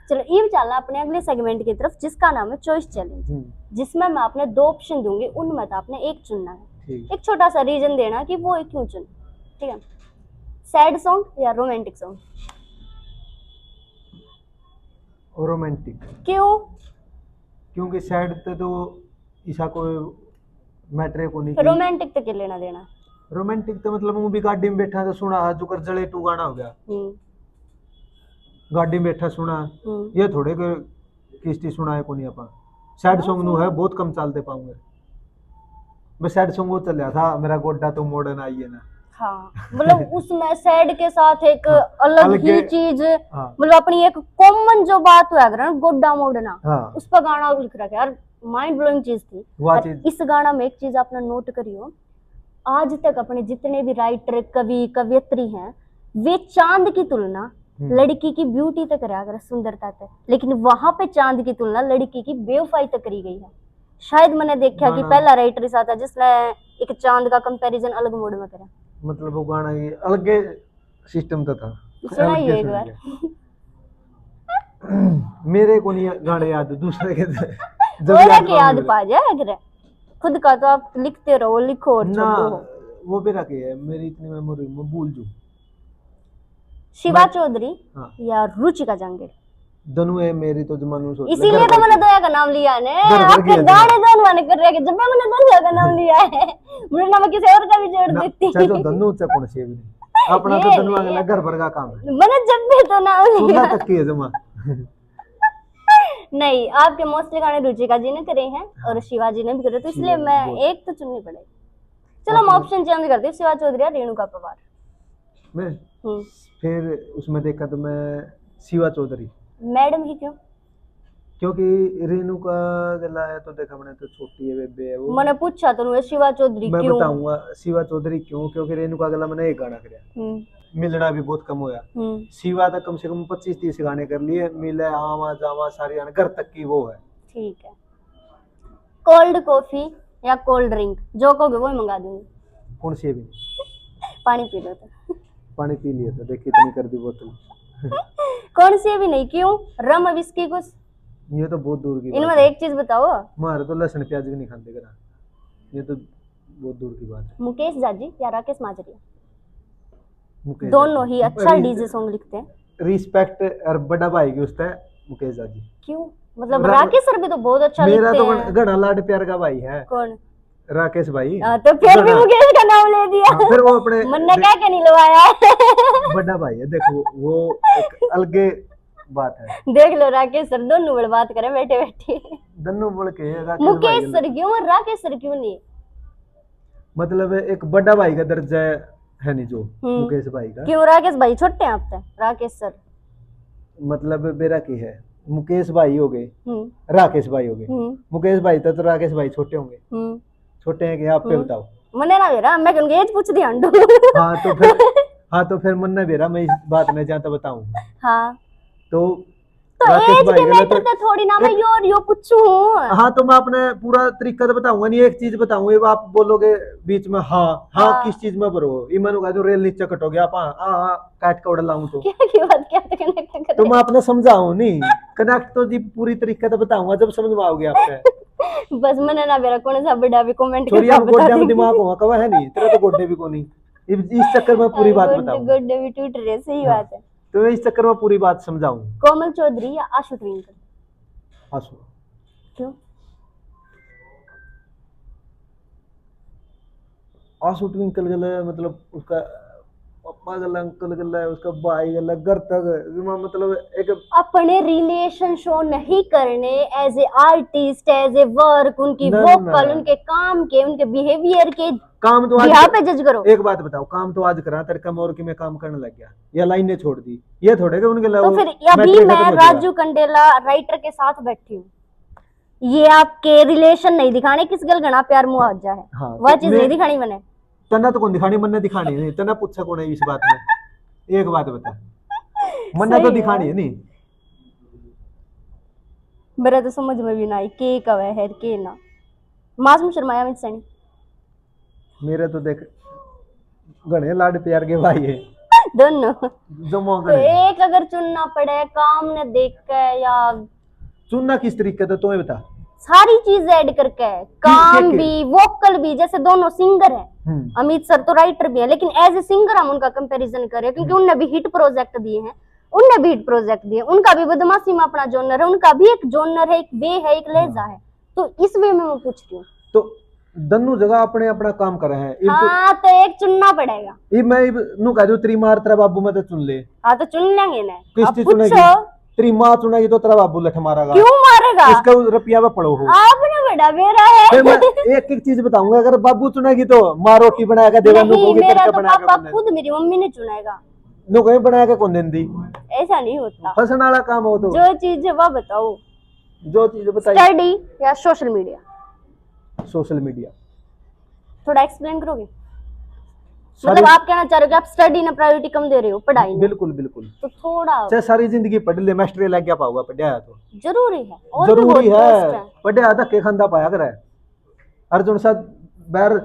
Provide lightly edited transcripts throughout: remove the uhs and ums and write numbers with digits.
चलो ये चलना अपने अगले सेगमेंट की तरफ, जिसका नाम है चॉइस चैलेंज, जिसमें मैं आपने 2 ऑप्शन दूंगी, उनमें से आपने एक चुनना है। एक छोटा सा रीजन देना कि वो क्यों चुन, ठीक है। सैड सॉन्ग या रोमांटिक सॉन्ग? रोमांटिक। क्यों? क्योंकि सैड तो ईसा को मैटर को नहीं। रोमांटिक तो क्या लेना देना? रोमांटिक तो मतलब वो भी गाड़ी में बैठा तो सुना जो कर जले 2 गाना हो गया, गाड़ी में बैठा सुना, ये थोड़े के किस्ती सुना है कोनी अपन। सैड सॉन्ग नु है बहुत कम चालते पाऊंगे मैं। सैड सॉन्ग वो चल रहा था मेरा गोड्डा तो मॉडर्न आई है ना। हाँ, मतलब उसमें सैड के साथ एक अलग ही चीज, मतलब अपनी एक कॉमन जो बात हुआ ना गोड्डा मोड़ना, उस पर गाना लिख रखा है यार, माइंड ब्लोइंग चीज थी। इस गाना में एक चीज आपने नोट करी हो, आज तक अपने जितने भी राइटर कवि कवियत्री हैं, वे चांद की तुलना लड़की की ब्यूटी तक करा कर, सुंदरता तक, लेकिन वहां पे चांद की तुलना लड़की की बेवफाई तक करी गई है। शायद मैंने देखा कि पहला राइटर ऐसा था जिसने एक चांद का कंपैरिजन अलग मोड में करा। मतलब वो गाना ये अलग सिस्टम तो था। सुनाइए एक बार। मेरे को नहीं गाने याद, दूसरे के जब याद पा जाए, खुद का तो आप लिखते रहो, लिखो और छोड़ो। वो भी रखे है मेरी इतनी मेमोरी में भूल जू। शिवा चौधरी या रुचिका जंगीर? दोनों है मेरी तो जमानू सोच, इसीलिए तो मैंने दया का नाम लिया है। आपके गाने दोनों मैंने कर रहे, जब मैंने दया का नाम लिया है मेरे नाम किसी और का भी जोड़ देती। चलो दोनों से कौन से भी अपना तो दोनों अगला घर भर का काम है। मैंने जब भी तो नाम लिया सुनना तक की है जमा। नहीं, आपके मोस्टली गाने रुचिका जी ने करे हैं और शिवाजी ने भी करे, तो इसलिए मैं एक तो चुननी पड़ेगी। चलो हम ऑप्शन चेंज करते हैं, शिवा चौधरी या रेणुका पवार। मैं फिर उसमें देखा तो मैं शिवा चौधरी। मैडम ही क्यों? क्योंकि रेणुका गला है तो देखा मैंने तो छोटी है बेबे है वो। मैंने पूछा तो शिवा चौधरी क्यों? मैं बताऊंगा शिवा चौधरी क्यों, क्योंकि रेणुका गला मैंने एक गाना कराया, मिलना भी बहुत कम होया। शिवा तक कम से कम 25-30 गाने कर लिए, मिले आवा जावा सारी घर तक की वो है। ठीक है। कोल्ड कॉफी या कोल्ड ड्रिंक, जो कहोगे वो ही मंगा दूंगी। कौन सी भी? पानी पी लो तो। पानी पी लिया था, देखिए इतनी कर दी बोतल। कौन सी भी नहीं, क्यों? रम विस्की कुछ? ये तो बहुत दूर की बात है। इनमें एक चीज बताओ, हमारे तो लहसुन प्याज भी नहीं खाते करा, ये तो बहुत दूर की बात है। मुकेश जाजी या राकेश माजरिया? दोनों ही अच्छा डीजे सॉन्ग लिखते हैं। रिस्पेक्ट और बड़ा भाई की उसका है मुकेश जाजी। क्यों? मतलब राकेश सर भी तो बहुत अच्छा लिखते हैं। मेरा तो घना लाड प्यार का भाई है। कौन? राकेश भाई। तो फिर भी मुकेश का नाम ले दिया। फिर वो अपने मन्ने क्या नहीं लवाया। बड़ा भाई है, देखो वो एक अलगे बात है। देख लो राकेश सर दोनों बड़ बात करे बैठे बैठे, दोनों बोल के मुकेश सर क्यों और राकेश सर क्यों नहीं? मतलब एक बड़ा भाई का दर्जा है नहीं जो मुकेश भाई का। क्यों? राकेश भाई छोटे हैं आपसे, राकेश सर मतलब मेरा की है, मुकेश भाई हो गए, राकेश भाई हो गए, मुकेश भाई तो राकेश भाई छोटे होंगे। छोटे हैं कि आप पे बताओ। मन्ने ना बेरा, मैं कहूंगी एज पूछ दी अंडू। हाँ तो फिर मन्ने बेरा मैं इस बात में जहाँ तक बताऊं। हाँ तो एज के मैटर तो थोड़ी ना मैं यो पूछूं। हाँ तो मैं अपने पूरा तरीका तो बताऊंगा, नहीं एक चीज बताऊंगा, आप बोलोगे बीच में हाँ किस चीज में भरो इमन होगा जो रेल नीचे कटोगे आप काट के उड़ लाऊं तो क्या बात क्या कनेक्ट कर तो मैं अपने समझाऊं नहीं कनेक्ट तो जी पूरी तरीका तो बताऊंगा जब समझ में आओगे आपके। बस मैंने ना मेरा कौन सा बड़ा भी कमेंट करके बता दो। दिमाग होगा कवा है नहीं तेरा तो गोड्डे भी कोनी, इस चक्कर में पूरी बात बताऊंगा। गोड्डे भी टूट रहे, सही बात है। तो मैं इस चक्कर में पूरी बात समझाऊं। कोमल चौधरी या आशु ट्विंकल? आशु। क्यों? आशु ट्विंकल गला मतलब उसका पापा गला अंकल गला उसका भाई गला घर तक मतलब एक अपने रिलेशन शो नहीं करने as a artist as a work, उनकी वोकल उनके काम के उनके बिहेवियर के काम तो यहाँ पे जज करो। एक बात बताओ, काम तो आज करा तड़का मोर की मैं काम करने लग गया या लाइन ने छोड़ दी, ये थोड़े के उनके तो फिर अभी मैं राजू कंडेला राइटर के साथ बैठी हूँ, ये आपके रिलेशन नहीं दिखाने किस गल गणा प्यार मुआवजा है। हाँ, वह चीज नहीं दिखानी मैंने। तना तो कौन दिखानी, मन ने दिखानी नहीं, तना पूछा कौन है इस बात में, एक बात बता, मन ने तो दिखानी है नहीं। मेरा तो समझ में भी ना आई के कब है के ना मासूम शर्माया में सनी। मेरे तो देख गणे लाड प्यार के भाई है। दोनों जो तो मौका एक अगर चुनना पड़े काम ने देख के या चुनना किस तरीके से तुम्हें बता। सारी चीज ऐड करके है, काम भी वोकल भी, जैसे दोनों सिंगर है, अमित सर तो राइटर भी है, लेकिन एज ए सिंगर हम उनका कंपैरिजन करें क्योंकि उनने भी हिट प्रोजेक्ट दिए हैं, उनका भी बदमाशी में अपना जोनर है, उनका भी एक जोनर है, एक वे है, एक लहजा है। तो इस वे में मैं पूछ रही हूँ तो दोनों जगह अपने अपना काम कर रहे हैं। हाँ तो एक चुनना पड़ेगा। मैं नु कह दूं तेरी मार तेरा बाबू मैं तो चुन ले। हाँ तो चुन लेंगे ना। किसकी चुनेगी? तेरी माँ चुनेगी तो तेरा बाबू लठ मारेगा। क्यों मारेगा? उसका रुपया में पड़ो हो। आपने बड़ा मेरा है। फिर मैं एक एक चीज बताऊंगा, अगर बाबू चुनेगी तो माँ रोटी बनाएगा देगा, नहीं मेरा तो पापा खुद मेरी मम्मी ने चुनेगा। नो कहीं बना के कौन देंदी? ऐसा नहीं होता, फंसने वाला काम हो तो जो चीज है वह बताओ। जो चीज बताइए। स्टडी या सोशल मीडिया? Social media. थोड़ा एक्सप्लेन करोगे? मतलब आप कहना चाह रहे हो कि आप स्टडी ने प्रायोरिटी कम दे रहे हो पढ़ाई में? बिल्कुल बिल्कुल। तो थोड़ा चाहे सारी जिंदगी पढ़ ले, मास्टर लग गया पाऊंगा पढ़ा तो जरूरी है, और जरूरी है। पढ़ा धक्के खांदा पाया करे अर्जुन साहब बैर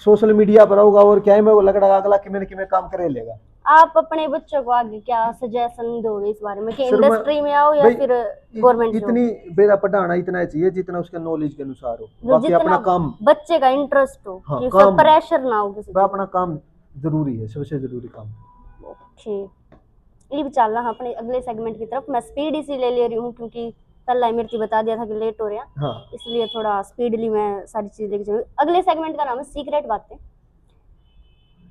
सोशल मीडिया पर होगा और क्या है मैं लगड़ा अगला कि मैंने काम करे लेगा। आप अपने बच्चों को आगे क्या सजेशन दोगे इस बारे में कि इंडस्ट्री में आओ या फिर गवर्नमेंट जॉब? इतनी बेरा पढ़ाना इतना चाहिए जितना उसके नॉलेज के अनुसार हो, बाकी अपना काम बच्चे का इंटरेस्ट हो, हाँ, कि प्रेशर ना हो किसी अपना काम जरूरी है, सबसे जरूरी काम। ओके ये चलना हाँ अपने अगले सेगमेंट की तरफ। मैं स्पीड इसी ले रही हूँ क्योंकि कल इमरती बता दिया था कि लेट हो रहे हैं, हाँ। इसलिए थोड़ा स्पीडली मैं सारी चीज लेके चलूंगी। अगले सेगमेंट का नाम है सीक्रेट बातें,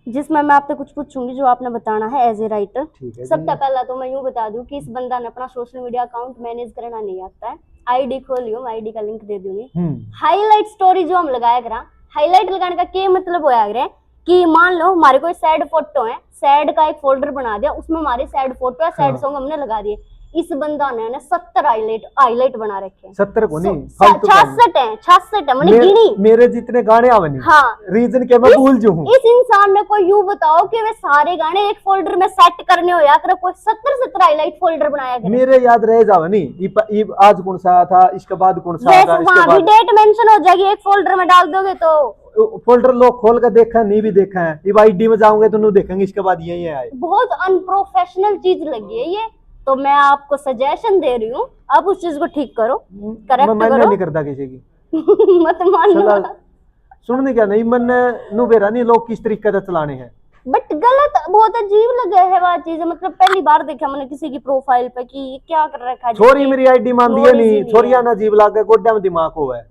जिसमें मैं आपसे कुछ पूछूंगी जो आपने बताना है एज ए राइटर। सबसे पहला तो मैं यूं बता दूं कि इस बंदा ने अपना सोशल मीडिया अकाउंट मैनेज करना नहीं आता है। आईडी खोलियो, आईडी का लिंक दे दूंगी। हाईलाइट स्टोरी जो हम लगाया करा, हाईलाइट लगाने का क्या मतलब होया करे कि मान लो हमारे कोई सैड फोटो है, सैड का एक फोल्डर बना दिया, उसमें हमारे सैड फोटो है, सैड सॉन्ग हमने लगा दिए। इस बंदा ने 70 हाईलाइट बना रखे हैं। 70 को नहीं 66 है मैंने गिनी। मेरे जितने गाने आवे नहीं, हाँ रीजन के मैं भूल जाऊं। इस इंसान ने कोई यूं बताओ कि वे सारे गाने एक फोल्डर में सेट करने हो या कर कोई 70 हाईलाइट फोल्डर बनाया गया। मेरे याद रह जावे नहीं आज कौन सा था, इसके बाद कौन सा था, इसके बाद डेट मेंशन हो जाएगी। एक फोल्डर में डाल दोगे तो फोल्डर लोग खोल कर देखा नहीं भी देखा है, इब आईडी में जाओगे तो नहीं देखेंगे, इसके बाद यही आए। बहुत अनप्रोफेशनल चीज लगी है ये, तो मैं आपको सजेशन दे रही हूँ, आप उस चीज को ठीक करो, करेक्ट करो। मैं नहीं करता किसी की मत मानना। सुनने क्या नहीं मन नुबेरा नहीं लोग किस तरीके से चलाने हैं, बट गलत बहुत अजीब लगे है वह चीज। मतलब पहली बार देखा मैंने किसी की प्रोफाइल पे कि ये क्या कर रखा है। छोरी मेरी आईडी मान दिए नहीं, छोरिया ना अजीब लगे, गोड्डा में दिमाग हो है,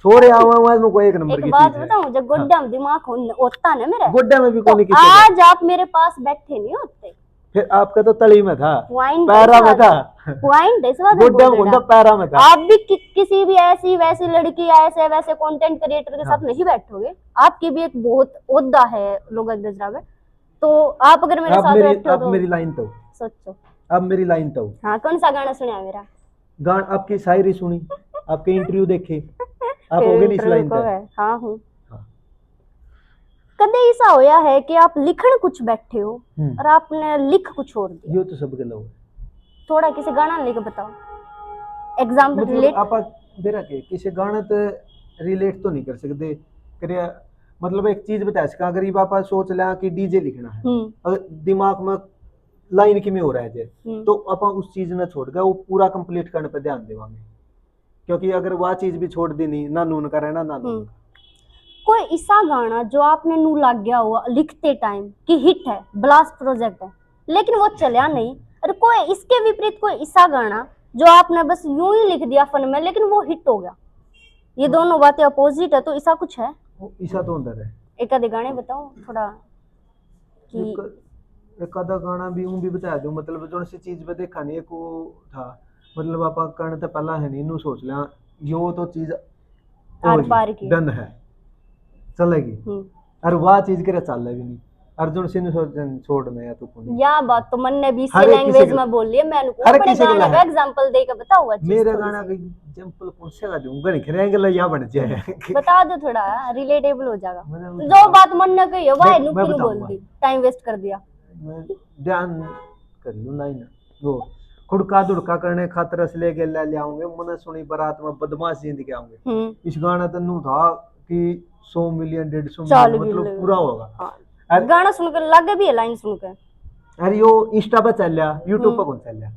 छोरे आवा को एक नंबर की बात बताऊं, जब गोड्डा में दिमाग होता ना मेरा, गोड्डा में भी कोई किसी आज आप मेरे पास बैठे नहीं होते। फिर आपका तो तली में था, पैरा में था, पॉइंट इस बात में पैरा में था। आप भी किसी भी ऐसी वैसी लड़की ऐसे वैसे कंटेंट क्रिएटर के साथ नहीं बैठोगे, आपकी भी एक बहुत ओहदा है लोग गजरा में। तो आप अगर मेरे साथ बैठो तो मेरी लाइन तो सोचो, अब मेरी लाइन तो हाँ। कौन सा गाना सुना मेरा? गाना आपकी शायरी सुनी, आपके इंटरव्यू देखे, आप हो गए इस लाइन पे। हाँ हूँ। कदे ऐसा होया है कि आप लिखण कुछ बैठे हो और आपने लिख कुछ और दिया? ये तो सबके लोग। थोड़ा किसी गाना लेके बताओ, एग्जांपल रिलेट। आप बेरा के किसी गाना तो रिलेट तो नहीं कर सकते करिया, मतलब एक चीज बता सका। अगर ये पापा सोच लिया कि डीजे लिखना है, अगर दिमाग में लाइन की में हो रहा है तो अपन उस चीज ने छोड़ के वो पूरा कंप्लीट करने पे ध्यान देवांगे, क्योंकि अगर वह चीज भी छोड़ दी नहीं ना नून का रहना ना नून। कोई ऐसा गाना जो आपने नू लग गया हुआ लिखते टाइम कि हिट है, ब्लास्ट प्रोजेक्ट है, लेकिन वो चला नहीं, और कोई इसके विपरीत कोई ऐसा गाना जो आपने बस यूं ही लिख दिया फन में लेकिन वो हिट हो गया? ये दोनों बातें अपोजिट है, तो ऐसा कुछ है? ऐसा तो अंदर है। एक आधे गाने बताओ थोड़ा कि एक आधा गाना भी ऊं भी बता दूं, मतलब जो सी चीज पे देखा नहीं को था, मतलब आपा करने तो पहला है नहीं नू सोच लिया यो तो चीज आर पार की डन है चलेगी, और वह चीज करे चल भी नहीं। अर्जुन सिंह छोड़ना या तो या बात तो मन ने भी इसी लैंग्वेज में बोल लिया। मैं अपने गाने का एग्जांपल देकर बताऊंगा। मेरे गाना का एग्जांपल कौन से का दूंगा, नहीं करेंगे या बन जाए बता दो थोड़ा रिलेटेबल हो जाएगा। जो बात मन ने कही वह नुक्की बोल दी, टाइम वेस्ट कर दिया। ध्यान कर लूं नहीं ना वो खुड़का दुड़का करने खातर असले के ले आऊंगे, मन सुनी बारात में बदमाश जिंद के आऊंगे। इस गाना तो नू था कि 100 मिलियन 150 मिलियन मतलब पूरा होगा। हाँ। गाना सुनकर लगे भी है लाइन सुनकर अरे यो इंस्टा पर चल रहा, यूट्यूब पर कौन चल रहा?